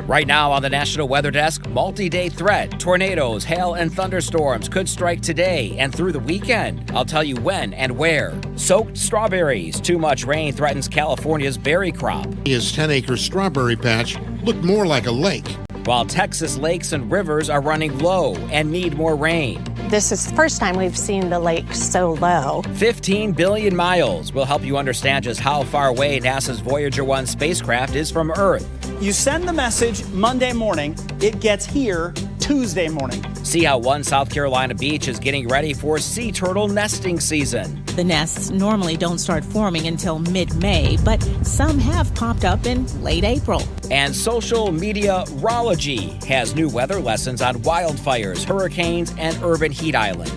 Right now on the National Weather Desk, multi-day threat. Tornadoes, hail, and thunderstorms could strike today and through the weekend. I'll tell you when and where. Soaked strawberries. Too much rain threatens California's berry crop. His 10-acre strawberry patch looked more like a lake. While Texas lakes and rivers are running low and need more rain. This is the first time we've seen the lake so low. 15 billion miles will help you understand just how far away NASA's Voyager 1 spacecraft is from Earth. You send the message Monday morning, it gets here Tuesday morning. See how one South Carolina beach is getting ready for sea turtle nesting season. The nests normally don't start forming until mid-May, but some have popped up in late April. And social media ROLOGY has new weather lessons on wildfires, hurricanes, and urban heat island.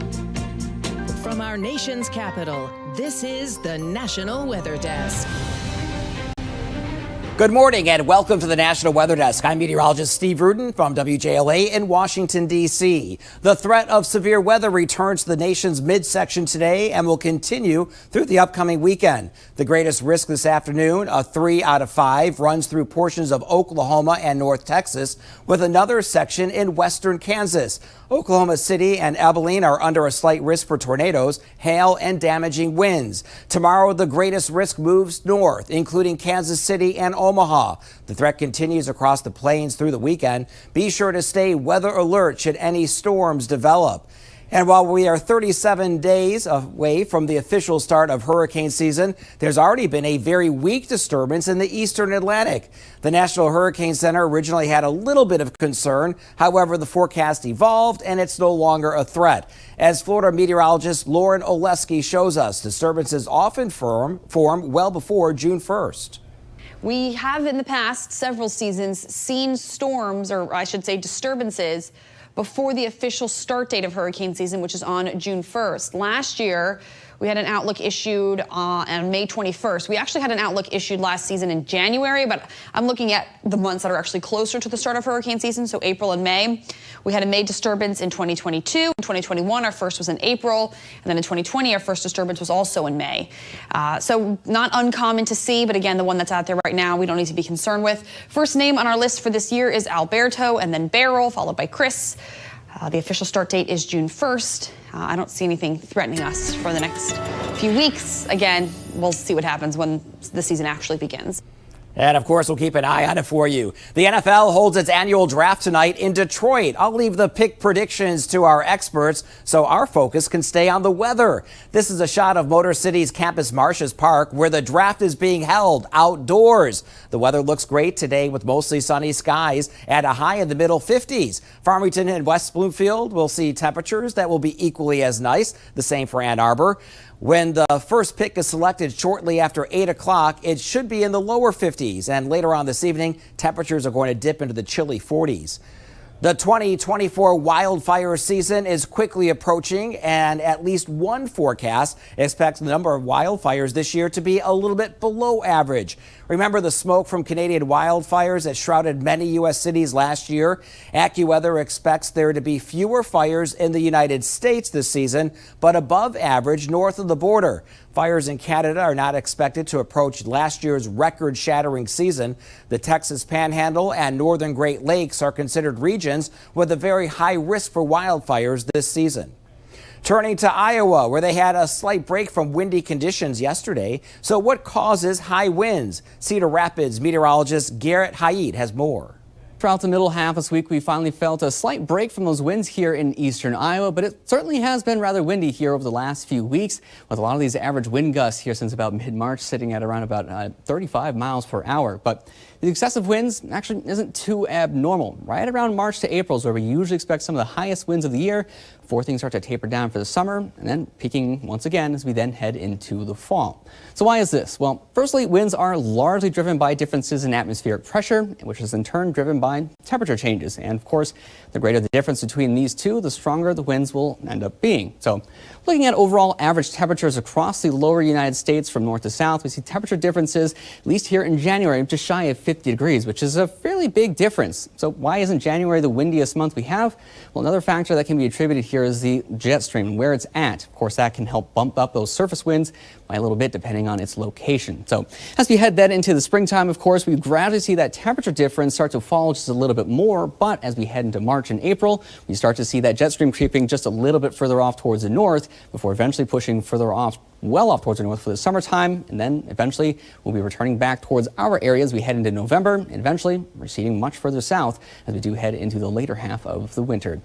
From our nation's capital, this is the National Weather Desk. Good morning and welcome to the National Weather Desk. I'm meteorologist Steve Rudin from WJLA in Washington, D.C. The threat of severe weather returns to the nation's midsection today and will continue through the upcoming weekend. The greatest risk this afternoon, a 3 out of 5, runs through portions of Oklahoma and North Texas, with another section in western Kansas. Oklahoma City and Abilene are under a slight risk for tornadoes, hail, and damaging winds. Tomorrow, the greatest risk moves north, including Kansas City and Omaha. The threat continues across the plains through the weekend. Be sure to stay weather alert should any storms develop. And while we are 37 days away from the official start of hurricane season, there's already been a very weak disturbance in the eastern Atlantic. The National Hurricane Center originally had a little bit of concern. However, the forecast evolved and it's no longer a threat. As Florida meteorologist Lauren Oleski shows us, disturbances often form well before June 1st. We have in the past several seasons seen storms, or I should say disturbances, before the official start date of hurricane season, which is on June 1st. Last year, we had an outlook issued on May 21st. We actually had an outlook issued last season in January, but I'm looking at the months that are actually closer to the start of hurricane season, so April and May. We had a May disturbance in 2022. In 2021, our first was in April, and then in 2020, our first disturbance was also in May. So not uncommon to see, but again, the one that's out there right now, we don't need to be concerned with. First name on our list for this year is Alberto, and then Beryl, followed by Chris. The official start date is June 1st. I don't see anything threatening us for the next few weeks. Again, we'll see what happens when the season actually begins. And of course, we'll keep an eye on it for you. The NFL holds its annual draft tonight in Detroit. I'll leave the pick predictions to our experts so our focus can stay on the weather. This is a shot of Motor City's Campus Martius Park, where the draft is being held outdoors. The weather looks great today with mostly sunny skies and a high in the middle 50s. Farmington and West Bloomfield will see temperatures that will be equally as nice. The same for Ann Arbor. When the first pick is selected shortly after 8 o'clock, it should be in the lower 50s. And later on this evening, temperatures are going to dip into the chilly 40s. The 2024 wildfire season is quickly approaching, and at least one forecast expects the number of wildfires this year to be a little bit below average. Remember the smoke from Canadian wildfires that shrouded many U.S. cities last year? AccuWeather expects there to be fewer fires in the United States this season, but above average north of the border. Fires in Canada are not expected to approach last year's record-shattering season. The Texas Panhandle and northern Great Lakes are considered regions with a very high risk for wildfires this season. Turning to Iowa, where they had a slight break from windy conditions yesterday. So what causes high winds? Cedar Rapids meteorologist Garrett Haidt has more. Throughout the middle half this week, we finally felt a slight break from those winds here in eastern Iowa, but it certainly has been rather windy here over the last few weeks, with a lot of these average wind gusts here since about mid-March sitting at around about 35 miles per hour. But the excessive winds actually isn't too abnormal. Right around March to April is where we usually expect some of the highest winds of the year before things start to taper down for the summer and then peaking once again as we then head into the fall. So why is this? Well, firstly, winds are largely driven by differences in atmospheric pressure, which is in turn driven by temperature changes. And of course, the greater the difference between these two, the stronger the winds will end up being. So looking at overall average temperatures across the lower United States from north to south, we see temperature differences, at least here in January, just shy of 50 degrees, which is a fairly big difference. So why isn't January the windiest month we have? Well, another factor that can be attributed here is the jet stream and where it's at. Of course, that can help bump up those surface winds by a little bit depending on its location. So as we head then into the springtime, of course, we gradually see that temperature difference start to fall just a little bit more, but as we head into March and April, we start to see that jet stream creeping just a little bit further off towards the north before eventually pushing further off, well off towards the north for the summertime, and then eventually we'll be returning back towards our area as we head into November, and eventually receding much further south as we do head into the later half of the winter.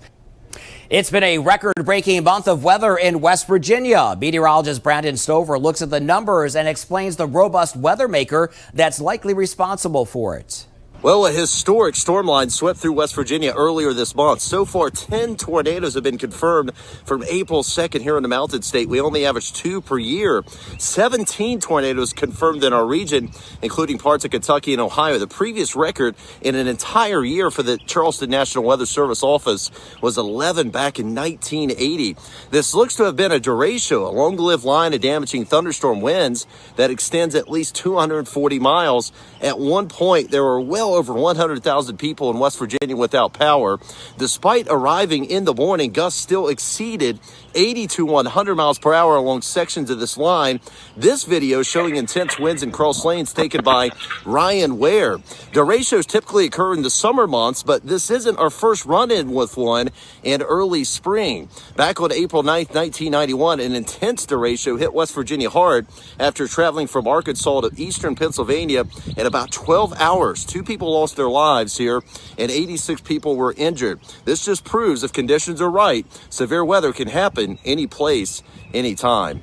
It's been a record-breaking month of weather in West Virginia. Meteorologist Brandon Stover looks at the numbers and explains the robust weather maker that's likely responsible for it. Well, a historic storm line swept through West Virginia earlier this month. So far, 10 tornadoes have been confirmed from April 2nd here in the Mountain State. We only average 2 per year. 17 tornadoes confirmed in our region, including parts of Kentucky and Ohio. The previous record in an entire year for the Charleston National Weather Service office was 11 back in 1980. This looks to have been a derecho, a long-lived line of damaging thunderstorm winds that extends at least 240 miles. At one point, there were well over 100,000 people in West Virginia without power. Despite arriving in the morning, gusts still exceeded 80 to 100 miles per hour along sections of this line. This video showing intense winds in cross lanes taken by Ryan Ware. Derechos typically occur in the summer months, but this isn't our first run-in with one in early spring. Back on April 9th, 1991, an intense derecho hit West Virginia hard after traveling from Arkansas to eastern Pennsylvania in about 12 hours. 2 people lost their lives here and 86 people were injured. This just proves if conditions are right, severe weather can happen any place, anytime.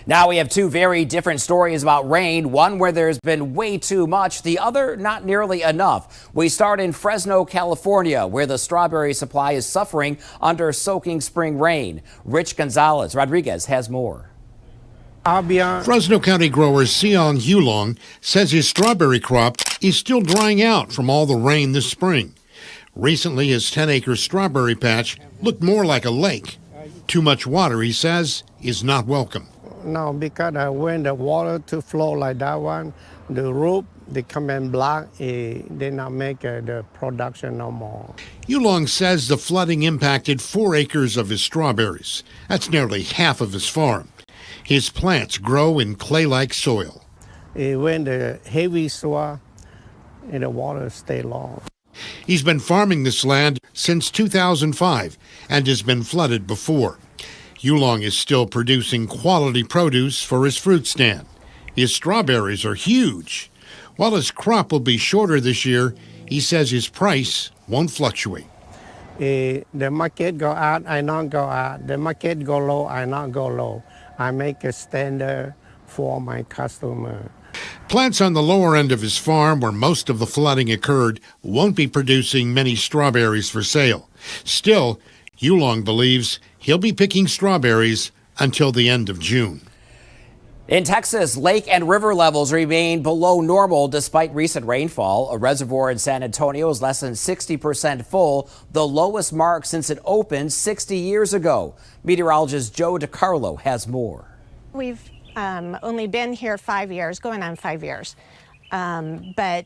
Now we have 2 very different stories about rain, one where there's been way too much, the other not nearly enough. We start in Fresno, California, where the strawberry supply is suffering under soaking spring rain. Rich Rodriguez has more. Fresno County grower Seong Hulong says his strawberry crop is still drying out from all the rain this spring. Recently, his 10-acre strawberry patch looked more like a lake. Too much water, he says, is not welcome. No, because when the water to flow like that one, the root, they come and block, they not make the production no more. Hulong says the flooding impacted 4 acres of his strawberries. That's nearly half of his farm. His plants grow in clay-like soil. When the heavy soil, and the water stay long. He's been farming this land since 2005 and has been flooded before. Hulong is still producing quality produce for his fruit stand. His strawberries are huge. While his crop will be shorter this year, he says his price won't fluctuate. The market go out, I not go out. The market go low, I not go low. I make a standard for my customer. Plants on the lower end of his farm, where most of the flooding occurred, won't be producing many strawberries for sale. Still, Hulong believes he'll be picking strawberries until the end of June. In Texas, lake and river levels remain below normal despite recent rainfall. A reservoir in San Antonio is less than 60% full, the lowest mark since it opened 60 years ago. Meteorologist Joe DiCarlo has more. We've only been here 5 years, going on 5 years, but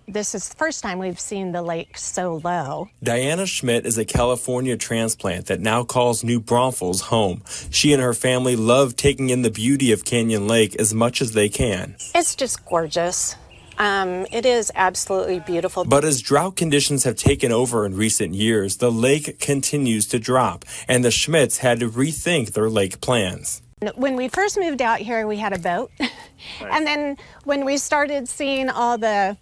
this is the first time we've seen the lake so low. Diana Schmidt is a California transplant that now calls New Braunfels home. She and her family love taking in the beauty of Canyon Lake as much as they can. It's just gorgeous. It is absolutely beautiful. But as drought conditions have taken over in recent years, the lake continues to drop, and the Schmidts had to rethink their lake plans. When we first moved out here, we had a boat. And then when we started seeing all the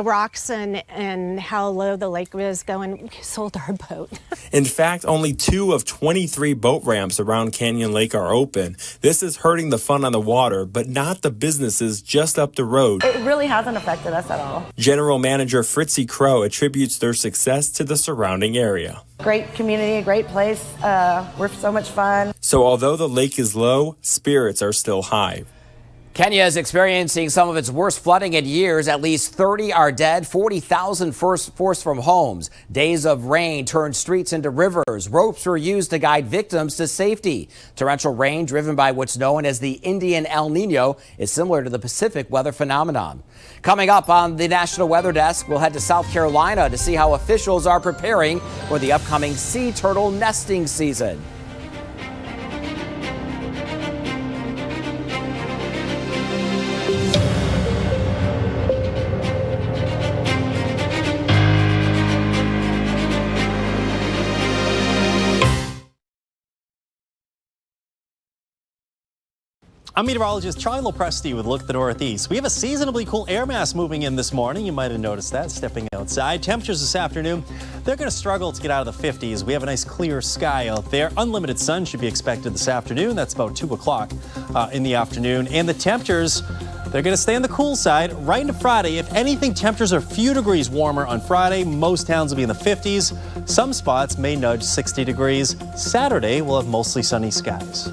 rocks and how low the lake was going, we sold our boat. In fact, only 2 of 23 boat ramps around Canyon Lake are open. This is hurting the fun on the water, but not the businesses just up the road. It really hasn't affected us at all. General Manager Fritzy Crow attributes their success to the surrounding area. Great community, a great place. We're so much fun. So although the lake is low, spirits are still high. Kenya is experiencing some of its worst flooding in years. At least 30 are dead, 40,000 forced from homes. Days of rain turned streets into rivers. Ropes were used to guide victims to safety. Torrential rain, driven by what's known as the Indian El Nino, is similar to the Pacific weather phenomenon. Coming up on the National Weather Desk, we'll head to South Carolina to see how officials are preparing for the upcoming sea turtle nesting season. I'm meteorologist Charlie Lopresti with a look at the Northeast. We have a seasonably cool air mass moving in this morning. You might have noticed that stepping outside. Temperatures this afternoon, they're going to struggle to get out of the 50s. We have a nice clear sky out there. Unlimited sun should be expected this afternoon. That's about 2 o'clock in the afternoon. And the temperatures, they're going to stay on the cool side right into Friday. If anything, temperatures are a few degrees warmer on Friday. Most towns will be in the 50s. Some spots may nudge 60 degrees. Saturday, we'll have mostly sunny skies.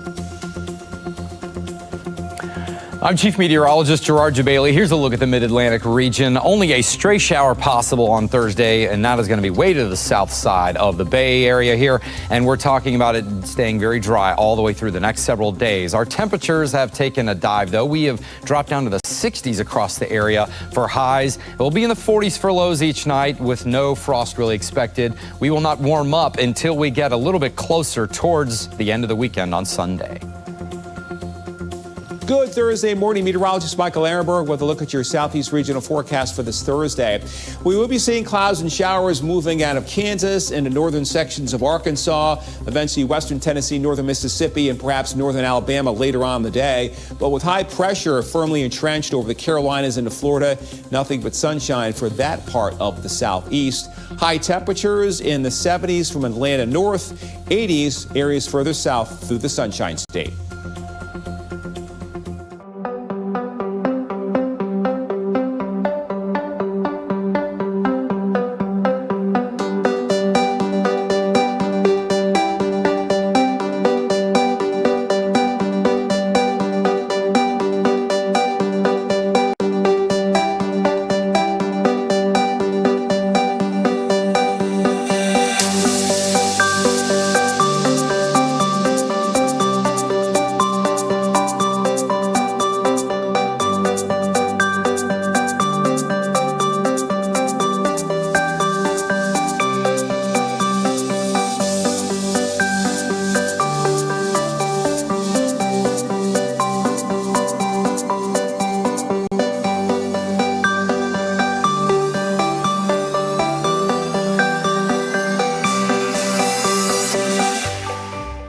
I'm Chief Meteorologist Gerard Jabali. Here's a look at the Mid-Atlantic region. Only a stray shower possible on Thursday, and that is going to be way to the south side of the Bay Area here. And we're talking about it staying very dry all the way through the next several days. Our temperatures have taken a dive, though. We have dropped down to the 60s across the area for highs. It will be in the 40s for lows each night with no frost really expected. We will not warm up until we get a little bit closer towards the end of the weekend on Sunday. Good Thursday morning. Meteorologist Michael Ehrenberg with a look at your southeast regional forecast for this Thursday. We will be seeing clouds and showers moving out of Kansas into northern sections of Arkansas, eventually western Tennessee, northern Mississippi, and perhaps northern Alabama later on in the day. But with high pressure firmly entrenched over the Carolinas into Florida, nothing but sunshine for that part of the southeast. High temperatures in the 70s from Atlanta north, 80s areas further south through the Sunshine State.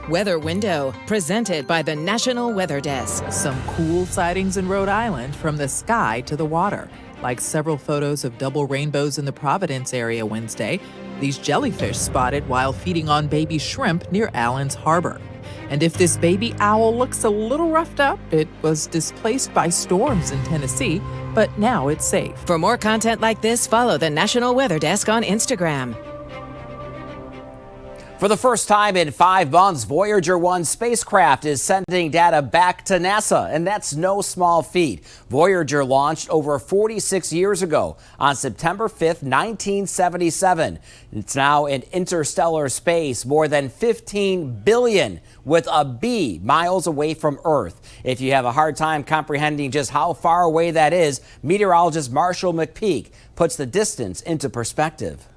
Weather Window, presented by the National Weather Desk. Some cool sightings in Rhode Island from the sky to the water, like several photos of double rainbows in the Providence area Wednesday. These jellyfish spotted while feeding on baby shrimp near Allen's Harbor. And if this baby owl looks a little roughed up, it was displaced by storms in Tennessee, but now it's safe. For more content like this, follow the National Weather Desk on Instagram. For the first time in 5 months, Voyager 1 spacecraft is sending data back to NASA, and that's no small feat. Voyager launched over 46 years ago on September 5th, 1977. It's now in interstellar space, more than 15 billion with a B miles away from Earth. If you have a hard time comprehending just how far away that is, meteorologist Marshall McPeak puts the distance into perspective.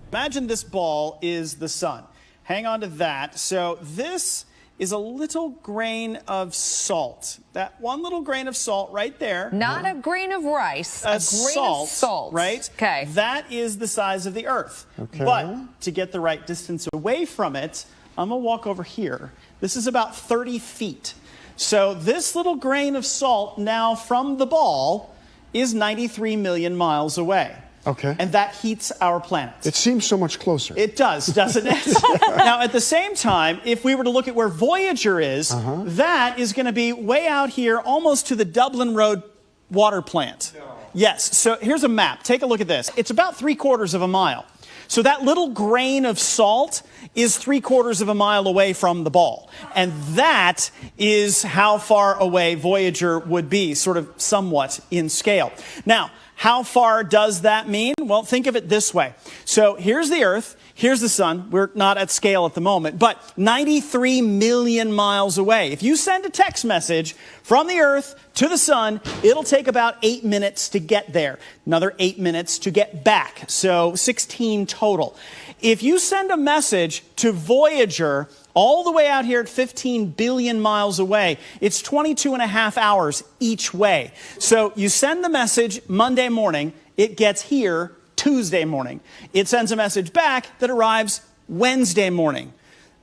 Imagine this ball is the sun. Hang on to that. So this is a little grain of salt. That one little grain of salt right there. Not a grain of rice, a grain of salt. Right? Okay. That is the size of the Earth. Okay. But to get the right distance away from it, I'm going to walk over here. This is about 30 feet. So this little grain of salt now from the ball is 93 million miles away. Okay. And that heats our planet. It seems so much closer. It does, doesn't it? Now, at the same time, if we were to look at where Voyager is, that is going to be way out here, almost to the Dublin Road water plant. No. Yes. So here's a map. Take a look at this. It's about 3/4 of a mile. So that little grain of salt is 3/4 of a mile away from the ball. And that is how far away Voyager would be, sort of somewhat in scale. Now, how far does that mean? Well, think of it this way. So here's the Earth, here's the sun. We're not at scale at the moment, but 93 million miles away. If you send a text message from the Earth to the sun, it'll take about 8 minutes to get there. Another 8 minutes to get back. So 16 total. If you send a message to Voyager all the way out here at 15 billion miles away, it's 22.5 hours each way. So you send the message Monday morning, it gets here Tuesday morning. It sends a message back that arrives Wednesday morning.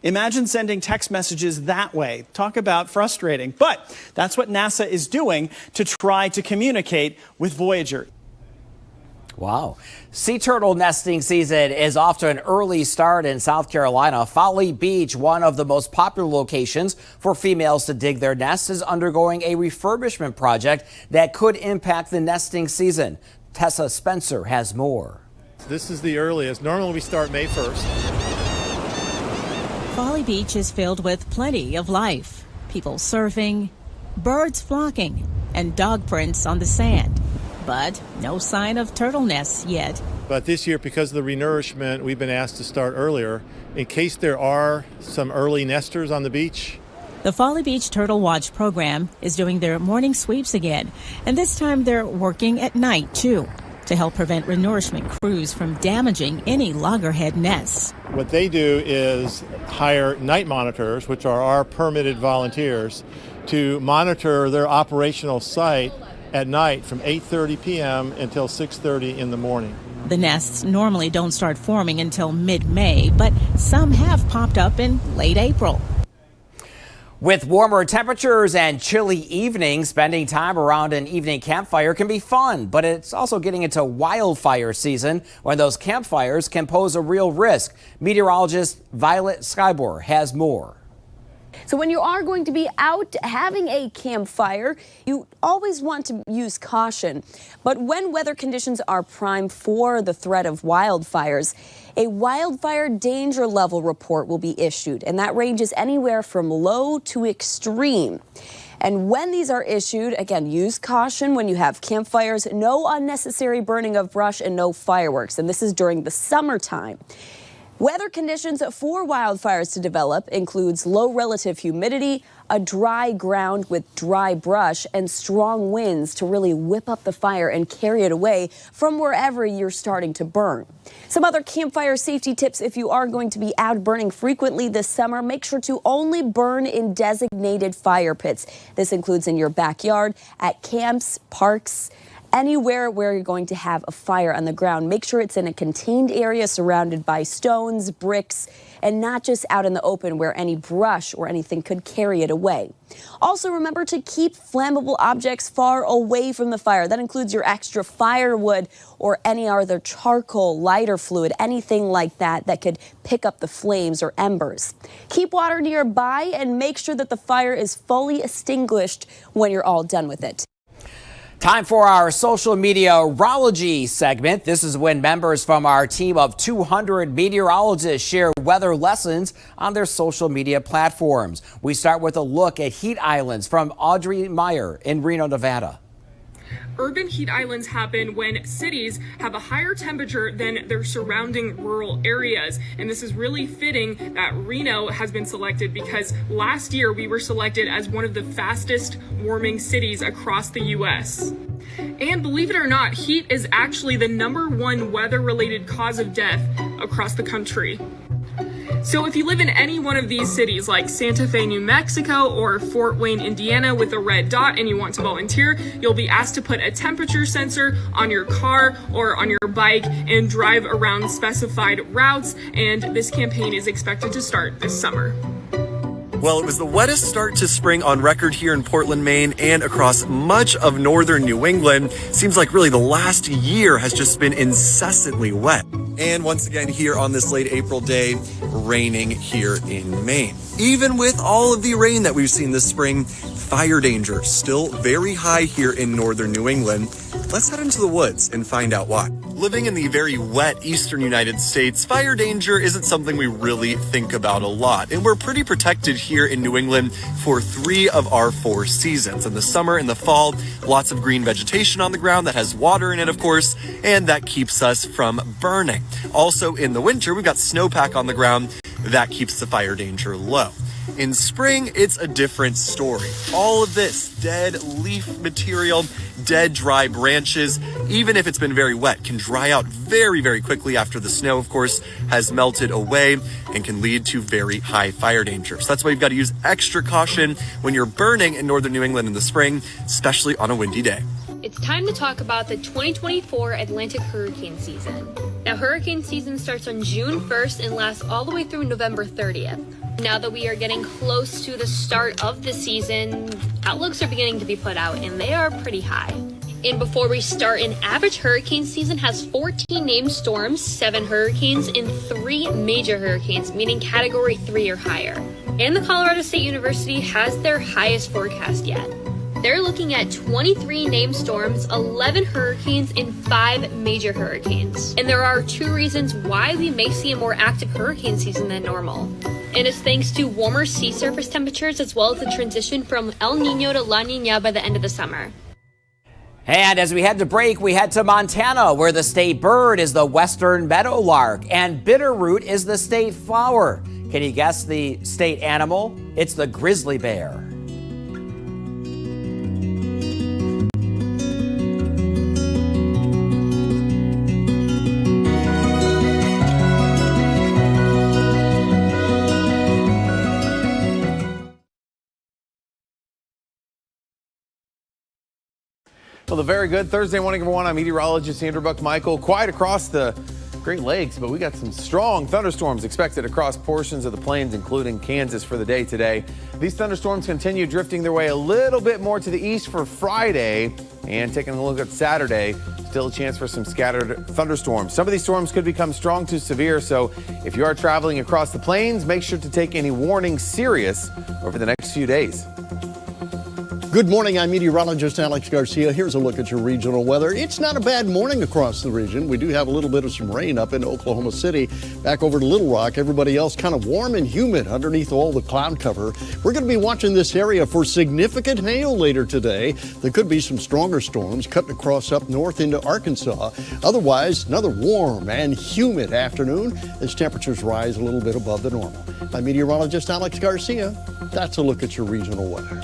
Imagine sending text messages that way. Talk about frustrating. But that's what NASA is doing to try to communicate with Voyager. Wow. Sea turtle nesting season is off to an early start in South Carolina. Folly Beach, one of the most popular locations for females to dig their nests, is undergoing a refurbishment project that could impact the nesting season. Tessa Spencer has more. This is the earliest. Normally we start May 1st. Folly Beach is filled with plenty of life. People surfing, birds flocking, and dog prints on the sand. But no sign of turtle nests yet. But this year, because of the renourishment, we've been asked to start earlier in case there are some early nesters on the beach. The Folly Beach Turtle Watch program is doing their morning sweeps again, and this time they're working at night too, to help prevent renourishment crews from damaging any loggerhead nests. What they do is hire night monitors, which are our permitted volunteers, to monitor their operational site at night from 8:30 p.m. until 6:30 in the morning. The nests normally don't start forming until mid-May, but some have popped up in late April. With warmer temperatures and chilly evenings, spending time around an evening campfire can be fun, but it's also getting into wildfire season when those campfires can pose a real risk. Meteorologist Violet Skybor has more. So when you are going to be out having a campfire, you always want to use caution. But when weather conditions are prime for the threat of wildfires, a wildfire danger level report will be issued, and that ranges anywhere from low to extreme. And when these are issued, again, use caution when you have campfires, no unnecessary burning of brush and no fireworks. And this is during the summertime. Weather conditions for wildfires to develop includes low relative humidity, a dry ground with dry brush, and strong winds to really whip up the fire and carry it away from wherever you're starting to burn. Some other campfire safety tips if you are going to be out burning frequently this summer: make sure to only burn in designated fire pits. This includes in your backyard, at camps, parks, anywhere where you're going to have a fire on the ground. Make sure it's in a contained area surrounded by stones, bricks, and not just out in the open where any brush or anything could carry it away. Also, remember to keep flammable objects far away from the fire. That includes your extra firewood or any other charcoal, lighter fluid, anything like that that could pick up the flames or embers. Keep water nearby and make sure that the fire is fully extinguished when you're all done with it. Time for our social media ROLOGY segment. This is when members from our team of 200 meteorologists share weather lessons on their social media platforms. We start with a look at heat islands from Audrey Meyer in Reno, Nevada. Urban heat islands happen when cities have a higher temperature than their surrounding rural areas. And this is really fitting that Reno has been selected because last year we were selected as one of the fastest warming cities across the U.S. And believe it or not, heat is actually the #1 weather-related cause of death across the country. So if you live in any one of these cities like Santa Fe, New Mexico, or Fort Wayne, Indiana with a red dot and you want to volunteer, you'll be asked to put a temperature sensor on your car or on your bike and drive around specified routes. And this campaign is expected to start this summer. Well, it was the wettest start to spring on record here in Portland, Maine, and across much of northern New England. Seems like really the last year has just been incessantly wet. And once again here on this late April day, raining here in Maine. Even with all of the rain that we've seen this spring, fire danger still very high here in northern New England. Let's head into the woods and find out why. Living in the very wet eastern United States, fire danger isn't something we really think about a lot. And we're pretty protected here in New England for 3 of our 4 seasons. In the summer and the fall, lots of green vegetation on the ground that has water in it, of course, and that keeps us from burning. Also in the winter, we've got snowpack on the ground that keeps the fire danger low. In spring, it's a different story. All of this dead leaf material, dead dry branches, even if it's been very wet, can dry out very, very quickly after the snow, of course, has melted away and can lead to very high fire danger. So that's why you've got to use extra caution when you're burning in northern New England in the spring, especially on a windy day. It's time to talk about the 2024 Atlantic hurricane season. Now, hurricane season starts on June 1st and lasts all the way through November 30th. Now that we are getting close to the start of the season, outlooks are beginning to be put out, and they are pretty high. And before we start, an average hurricane season has 14 named storms, 7 hurricanes, and 3 major hurricanes, meaning category 3 or higher. And the Colorado State University has their highest forecast yet. They're looking at 23 named storms, 11 hurricanes, and 5 major hurricanes. And there are 2 reasons why we may see a more active hurricane season than normal. And it's thanks to warmer sea surface temperatures as well as the transition from El Nino to La Nina by the end of the summer. And as we head to break, we head to Montana, where the state bird is the western meadowlark and bitterroot is the state flower. Can you guess the state animal? It's the grizzly bear. Well, a very good Thursday morning, everyone. I'm meteorologist Andrew Buck-Michael. Quiet across the Great Lakes, but we got some strong thunderstorms expected across portions of the plains, including Kansas, for the day today. These thunderstorms continue drifting their way a little bit more to the east for Friday. And taking a look at Saturday, still a chance for some scattered thunderstorms. Some of these storms could become strong to severe, so if you are traveling across the plains, make sure to take any warnings serious over the next few days. Good morning, I'm meteorologist Alex Garcia. Here's a look at your regional weather. It's not a bad morning across the region. We do have a little bit of some rain up in Oklahoma City, back over to Little Rock. Everybody else kind of warm and humid underneath all the cloud cover. We're going to be watching this area for significant hail later today. There could be some stronger storms cutting across up north into Arkansas. Otherwise, another warm and humid afternoon as temperatures rise a little bit above the normal. I'm meteorologist Alex Garcia. That's a look at your regional weather.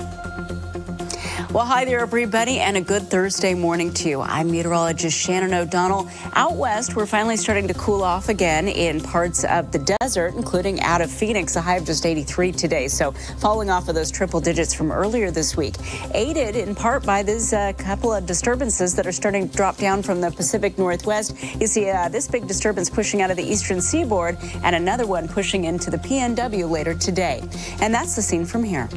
Well, hi there, everybody, and a good Thursday morning to you. I'm meteorologist Shannon O'Donnell. Out west, we're finally starting to cool off again in parts of the desert, including out of Phoenix, a high of just 83 today. So falling off of those triple digits from earlier this week, aided in part by this couple of disturbances that are starting to drop down from the Pacific Northwest. You see this big disturbance pushing out of the eastern seaboard and another one pushing into the PNW later today. And that's the scene from here.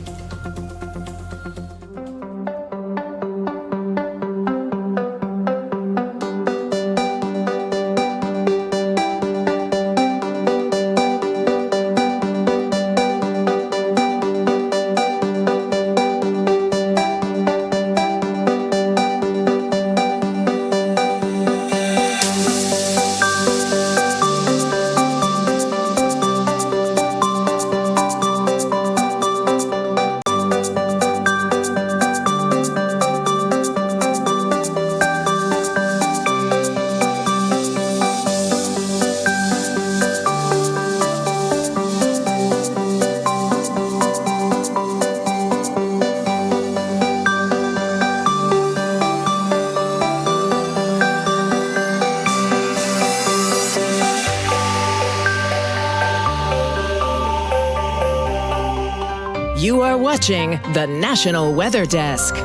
You are watching the National Weather Desk.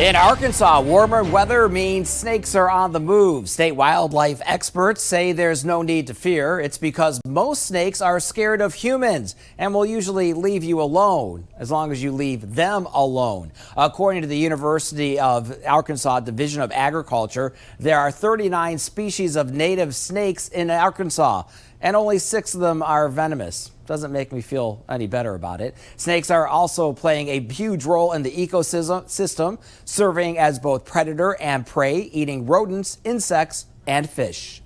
In Arkansas, warmer weather means snakes are on the move. State wildlife experts say there's no need to fear. It's because most snakes are scared of humans and will usually leave you alone as long as you leave them alone. According to the University of Arkansas Division of Agriculture, there are 39 species of native snakes in Arkansas, and only 6 of them are venomous. Doesn't make me feel any better about it. Snakes are also playing a huge role in the ecosystem, serving as both predator and prey, eating rodents, insects, and fish.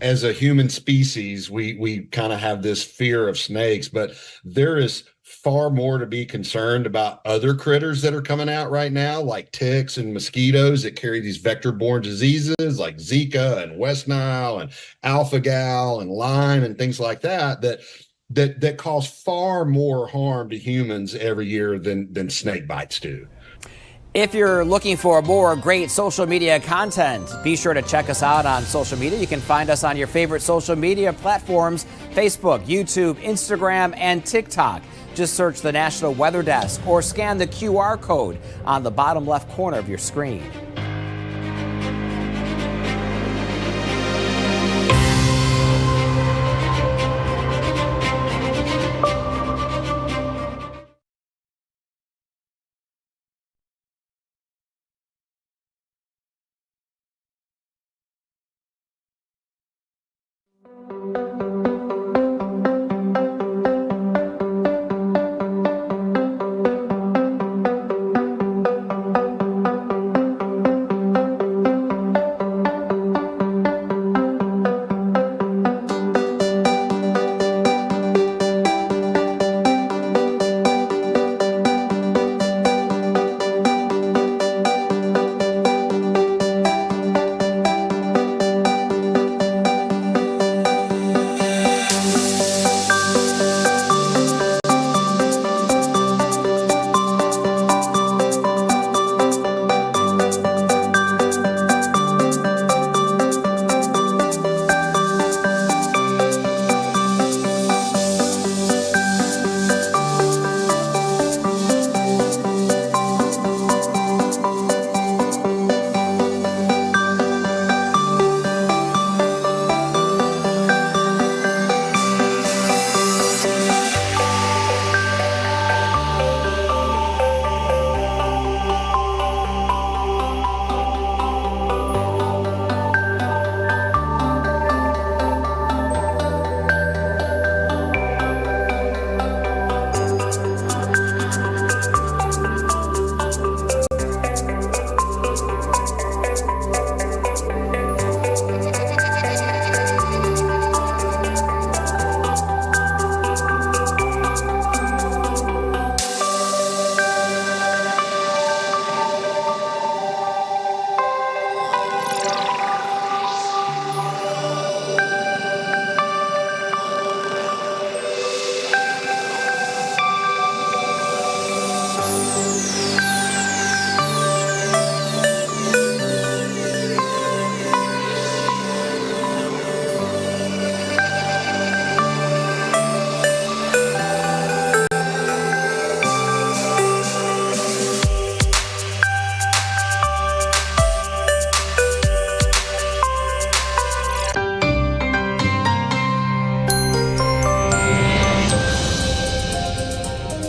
As a human species, we kind of have this fear of snakes, but there is far more to be concerned about other critters that are coming out right now, like ticks and mosquitoes that carry these vector-borne diseases like Zika and West Nile and alpha-gal and Lyme and things like that that cause far more harm to humans every year than snake bites do. If you're looking for more great social media content, be sure to check us out on social media. You can find us on your favorite social media platforms, Facebook, YouTube, Instagram, and TikTok. Just search the National Weather Desk or scan the QR code on the bottom left corner of your screen.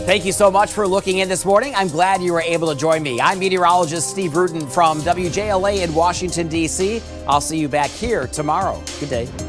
Thank you so much for looking in this morning. I'm glad you were able to join me. I'm meteorologist Steve Rudin from WJLA in Washington, D.C. I'll see you back here tomorrow. Good day.